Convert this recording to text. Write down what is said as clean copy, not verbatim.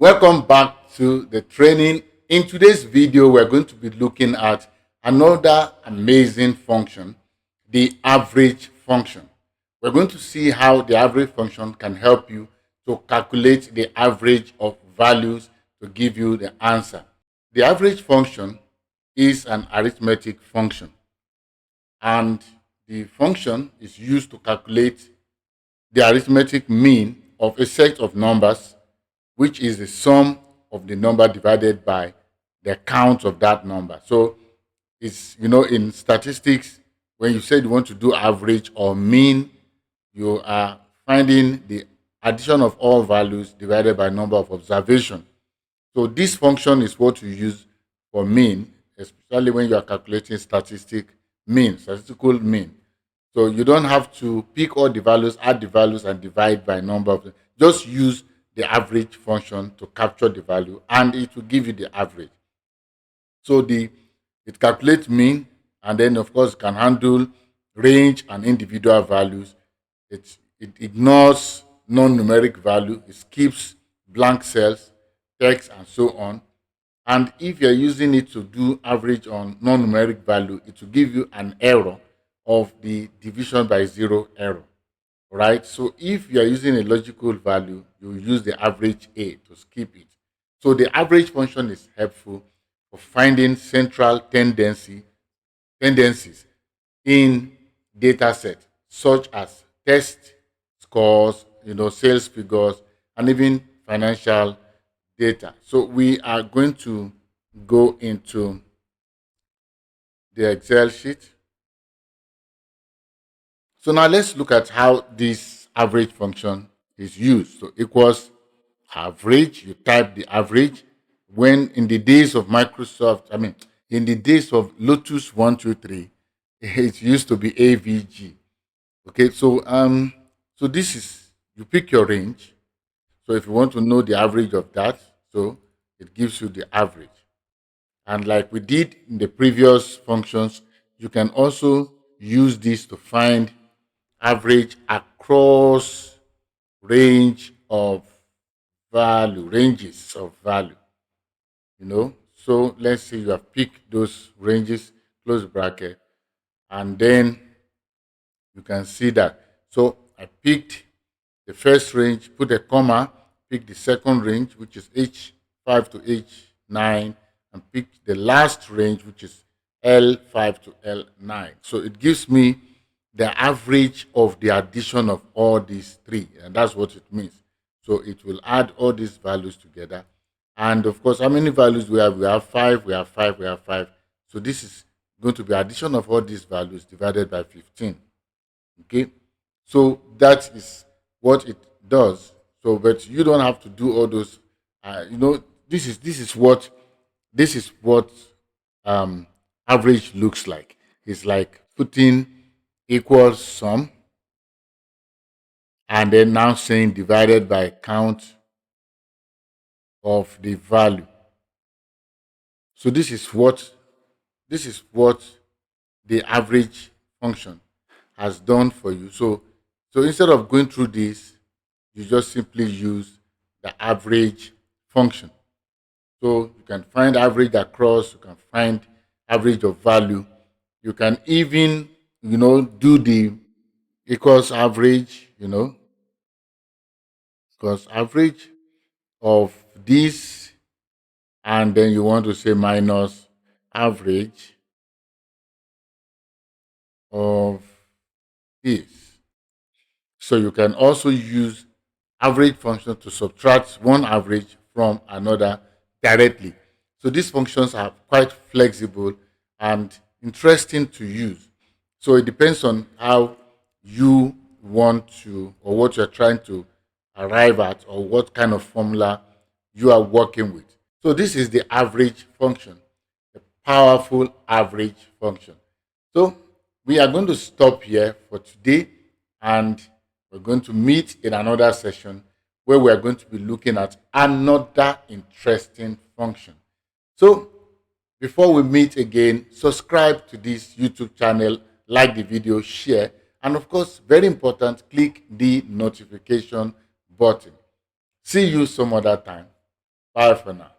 Welcome back to the training. In today's video, we're going to be looking at another amazing function, the average function. We're going to see how the average function can help you to calculate the average of values to give you the answer. The average function is an arithmetic function, and the function is used to calculate the arithmetic mean of a set of numbers, which is the sum of the number divided by the count of that number. So it's, in statistics, when you said you want to do average or mean, you are finding the addition of all values divided by number of observation. So this function is what you use for mean, especially when you are calculating statistical mean. So you don't have to pick all the values, add the values, and divide by number of them. Just use the average function to capture the value, and it will give you the average. So it calculates mean, and then of course it can handle range and individual values. It ignores non-numeric value. It skips blank cells, text, and so on. And if you're using it to do average on non-numeric value, it will give you an error of the division by zero error. Right? So if you are using a logical value, you use the average A to skip it. So the average function is helpful for finding central tendencies in data set, such as test scores, sales figures, and even financial data. So we are going to go into the Excel sheet. So now let's look at how this average function is used. So equals average, you type the average. When in the days of in the days of Lotus 123, it used to be AVG. Okay, so this is, you pick your range. So if you want to know the average of that, so it gives you the average. And like we did in the previous functions, you can also use this to find average across ranges of value. So let's say you have picked those ranges, close bracket, and then you can see that. So I picked the first range, put a comma, pick the second range, which is H5 to H9, and pick the last range, which is L5 to L9. So it gives me the average of the addition of all these three, and that's what it means. So it will add all these values together. And of course, how many values we have? We have 5, we have 5, we have 5. So this is going to be addition of all these values divided by 15. Okay, so that is what it does. So, but you don't have to do all those. This is what average looks like. It's like putting equals sum, and then now saying divided by count of the value. So this is what the average function has done for you. So instead of going through this, you just simply use the average function. So you can find average across, you can find average of value. You can even, do the equals average, because average of this, and then you want to say minus average of this. So you can also use average function to subtract one average from another directly. So these functions are quite flexible and interesting to use. So it depends on how you want to, or what you're trying to arrive at, or what kind of formula you are working with. So this is the average function, the powerful average function. So we are going to stop here for today, and we're going to meet in another session where we are going to be looking at another interesting function. So before we meet again, subscribe to this YouTube channel, like the video, share, and of course, very important, click the notification button. See you some other time. Bye for now.